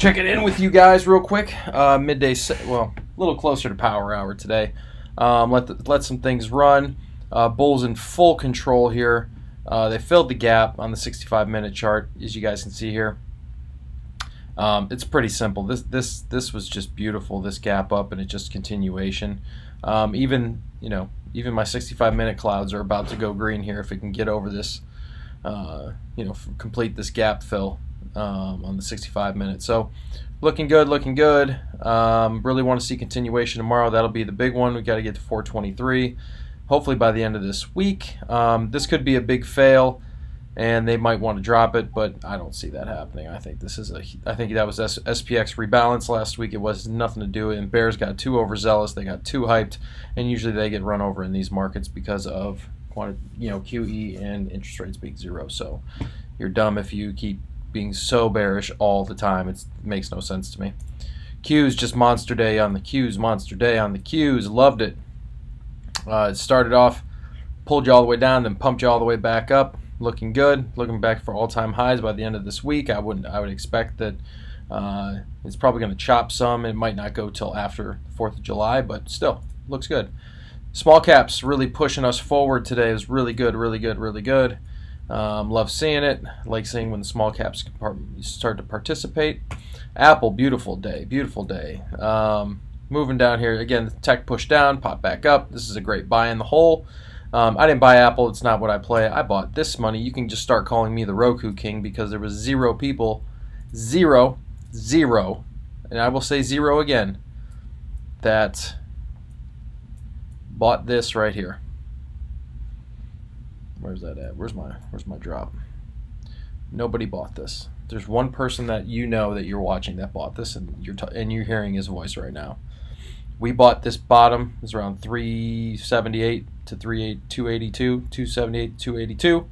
Check it in with you guys real quick. Midday, well, a little closer to power hour today. Let some things run. Bulls in full control here. They filled the gap on the 65-minute chart, as you guys can see here. It's pretty simple. This was just beautiful. This gap up, and it's just continuation. Even my 65-minute clouds are about to go green here if it can get over this. Complete this gap fill on the 65-minute. So looking good, looking good. Really want to see continuation tomorrow. That'll be the big one. We got to get to 423. Hopefully by the end of this week. This could be a big fail, and they might want to drop it, but I don't see that happening. I think that was SPX rebalance last week. It was nothing to do with it, and Bears got too overzealous. They got too hyped, and usually they get run over in these markets because of QE and interest rates being zero. So you're dumb if you keep being so bearish all the time. It makes no sense to me. Q's just monster day on the Q's, monster day on the Q's. Loved it. It started off, pulled you all the way down, then pumped you all the way back up. Looking good. Looking back for all-time highs by the end of this week. I would expect that it's probably going to chop some. It might not go till after 4th of July, but still looks good. Small caps really pushing us forward today. It was really good, really good, really good. Love seeing it. Like seeing when the small caps start to participate. Apple, beautiful day, beautiful day. Moving down here again. The tech pushed down, popped back up. This is a great buy in the hole. I didn't buy Apple. It's not what I play. I bought this money. You can just start calling me the Roku King because there was zero people, zero, and I will say zero again, that bought this right here. Where's that at? Where's my drop? Nobody bought this. There's one person that you know that you're watching that bought this, and you're hearing his voice right now. We bought this bottom. It's around 378 to 282, 278, 282.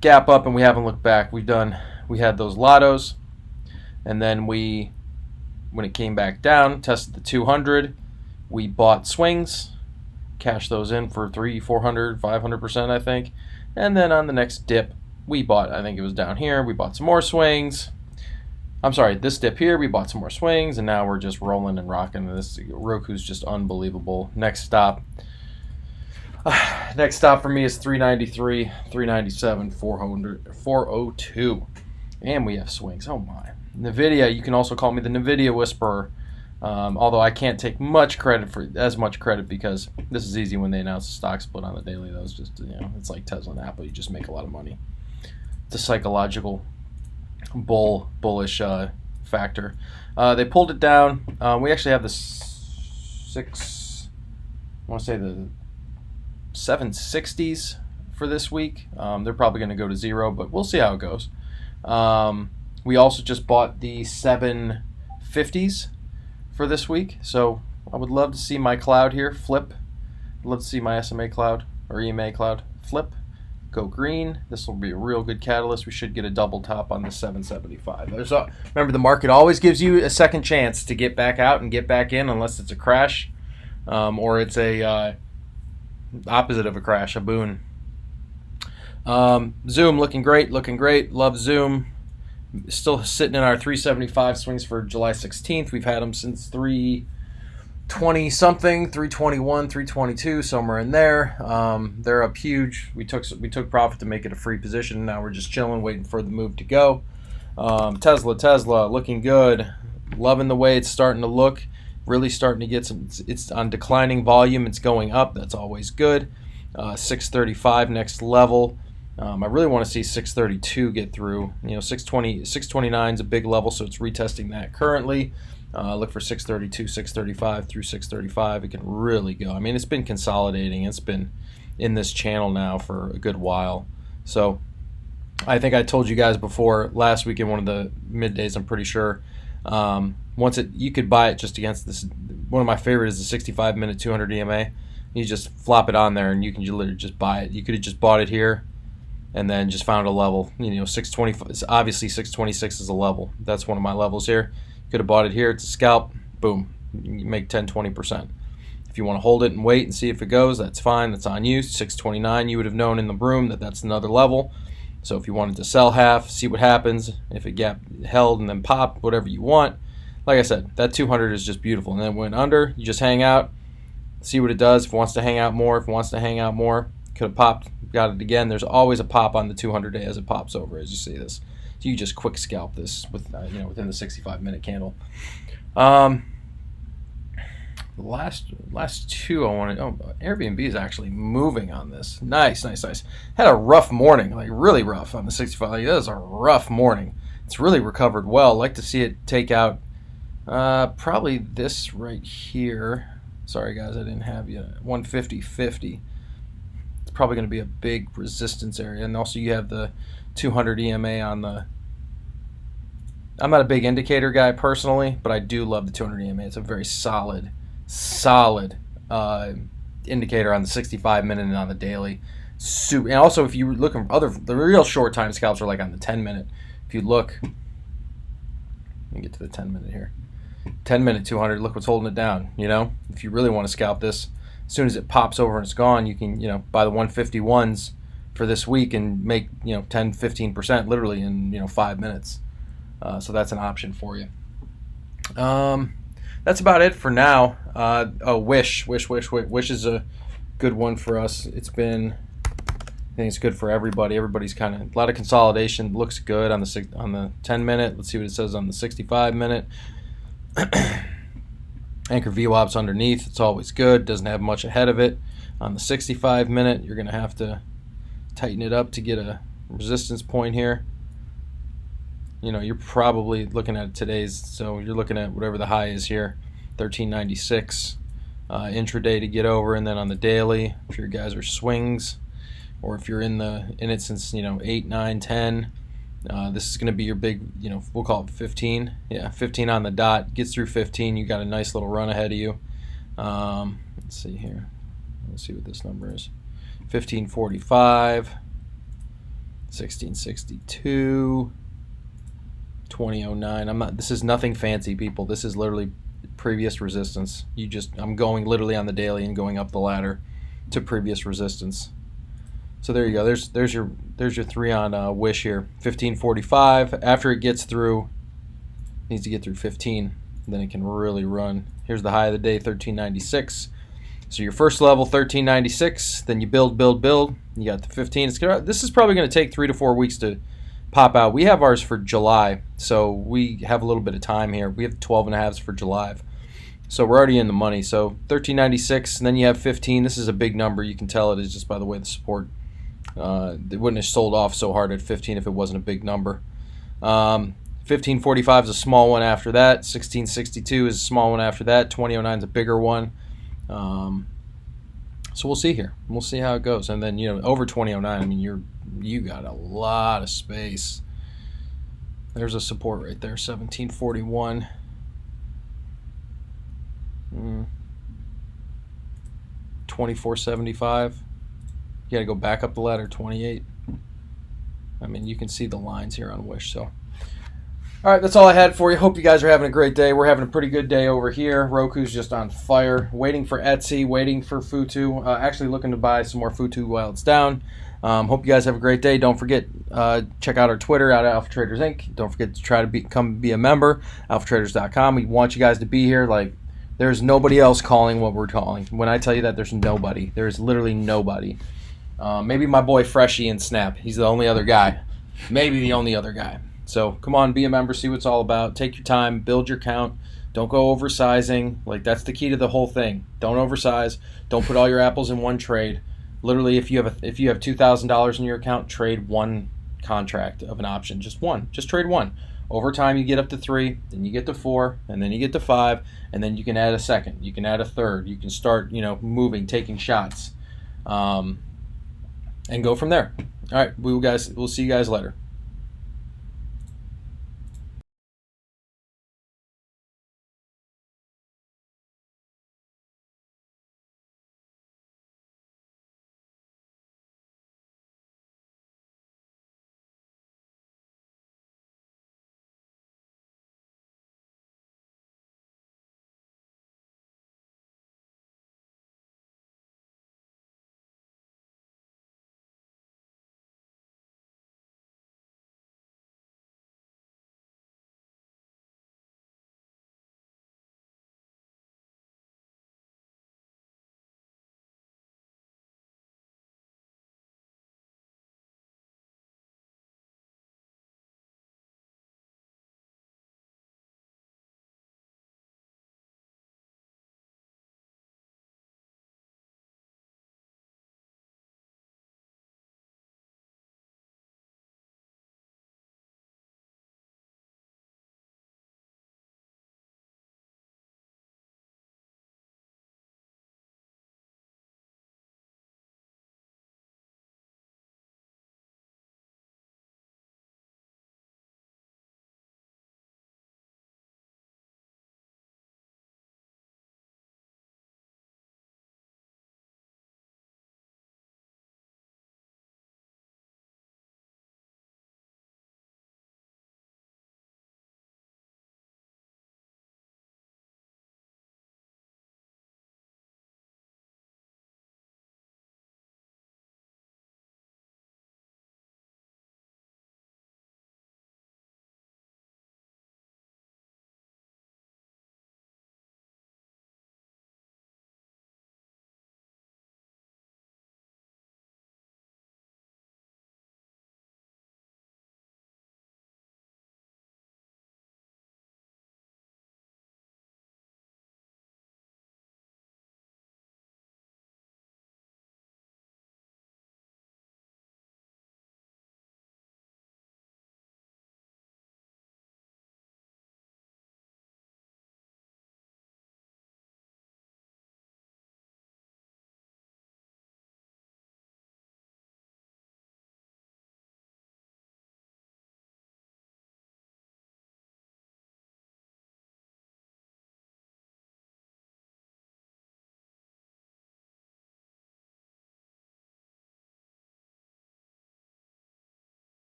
Gap up, and we haven't looked back. We had those lottos, and then when it came back down, tested the 200. We bought swings, cashed those in for 300, 400, 500%, I think. And then on the next dip, we bought, I think it was down here, we bought some more swings. I'm sorry, this dip here, we bought some more swings, and now we're just rolling and rocking. This Roku's just unbelievable. Next stop for me is 393, 397, 400, 402. And we have swings. Oh my. NVIDIA, you can also call me the NVIDIA Whisperer. Although I can't take much credit because this is easy when they announce the stock split on the daily. That was just, it's like Tesla and Apple. You just make a lot of money. It's a psychological bullish factor. They pulled it down. We actually have the 760s for this week. They're probably going to go to zero, but we'll see how it goes. We also just bought the 750s for this week, so I would love to see my cloud here flip. I'd love to see my SMA cloud or EMA cloud flip, go green. This will be a real good catalyst. We should get a double top on the 775. Remember, the market always gives you a second chance to get back out and get back in, unless it's a crash or it's a opposite of a crash, a boon. Zoom looking great, love Zoom. Still sitting in our 375 swings for July 16th. We've had them since 320 something, 321, 322, somewhere in there. They're up huge. We took profit to make it a free position. Now we're just chilling, waiting for the move to go. Tesla looking good. Loving the way it's starting to look. Really starting to get some. It's on declining volume. It's going up. That's always good. 635 next level. I really want to see 632 get through. 629 is a big level, so it's retesting that currently. Look for 632, 635 through 635. It can really go. I mean, it's been consolidating. It's been in this channel now for a good while. So I think I told you guys before last week in one of the middays, I'm pretty sure. You could buy it just against this. One of my favorites is the 65-minute 200 EMA. You just flop it on there, and you can literally just buy it. You could have just bought it here and then just found a level. 620. Obviously, 626 is a level. That's one of my levels here. Could have bought it here. It's a scalp. Boom. You make 10-20%. If you want to hold it and wait and see if it goes, that's fine. That's on you. 629, you would have known in the room that that's another level. So if you wanted to sell half, see what happens. If it gap held and then pop, whatever you want. Like I said, that 200 is just beautiful. And then when under, you just hang out, see what it does. If it wants to hang out more, could have popped, got it again. There's always a pop on the 200-day as it pops over, as you see this. So you just quick scalp this with within the 65-minute candle. The last two I wanted. Oh, Airbnb is actually moving on this. Nice. Had a rough morning, like really rough on the 65. Like, that was a rough morning. It's really recovered well. I'd like to see it take out probably this right here. Sorry guys, I didn't have you. 150.50. It's probably going to be a big resistance area, and also you have the 200 EMA on the. I'm not a big indicator guy personally, but I do love the 200 EMA. It's a very solid indicator on the 65-minute and on the daily. And also, if you look at the real short time scalps are like on the 10-minute. If you look, let me get to the 10-minute here. 10-minute 200. Look what's holding it down. If you really want to scalp this, as soon as it pops over and it's gone, you can buy the 151s for this week and make 10-15% literally in 5 minutes. So that's an option for you. That's about it for now. Wish is a good one for us. I think it's good for everybody. Everybody's kind of a lot of consolidation. Looks good on the 10-minute. Let's see what it says on the 65-minute. Anchor VWAP's underneath. It's always good. Doesn't have much ahead of it. On the 65-minute, you're going to have to tighten it up to get a resistance point here. You're probably looking at today's, so you're looking at whatever the high is here, 1396 intraday to get over, and then on the daily, if your guys are swings, or if you're in it since 8, 9, 10, this is going to be your big, we'll call it 15. Yeah, 15 on the dot. Gets through 15, you got a nice little run ahead of you. Let's see here. Let's see what this number is. 1545, 1662. 2009. This is nothing fancy, people. This is literally previous resistance. I'm going literally on the daily and going up the ladder to previous resistance. So there you go. There's your 3 on Wish here. 1545. After it gets through, needs to get through 15, then it can really run. Here's the high of the day, 1396. So your first level, 1396. Then you build. You got the 15. This is probably going to take 3 to 4 weeks to pop out. We have ours for July, so we have a little bit of time here. We have 12.5s for July, so we're already in the money. So 1396, and then you have 15. This is a big number. You can tell it is just by the way the support. They wouldn't have sold off so hard at 15 if it wasn't a big number. 1545 is a small one after that. 1662 is a small one after that. 2009 is a bigger one. So we'll see here. We'll see how it goes. And then over 2009, I mean you got a lot of space. There's a support right there, 1741. 2475. You got to go back up the ladder, 28. I mean, you can see the lines here on Wish. So, all right, that's all I had for you. Hope you guys are having a great day. We're having a pretty good day over here. Roku's just on fire. Waiting for Etsy, waiting for Futu. Actually looking to buy some more Futu while it's down. Hope you guys have a great day. Don't forget, check out our Twitter at Alpha Traders Inc. Don't forget to try to come be a member, alphatraders.com. We want you guys to be here. Like, there's nobody else calling what we're calling. When I tell you that, there's nobody. There's literally nobody. Maybe my boy Freshie in Snap. He's the only other guy. Maybe the only other guy. So come on, be a member, see what it's all about. Take your time, build your count. Don't go oversizing. Like, that's the key to the whole thing. Don't oversize. Don't put all your apples in one trade. Literally, if you have $2,000 in your account, trade one contract of an option. Just one. Just trade one. Over time, you get up to 3, then you get to 4, and then you get to 5, and then you can add a second. You can add a third. You can start, moving, taking shots, and go from there. All right, we'll see you guys later.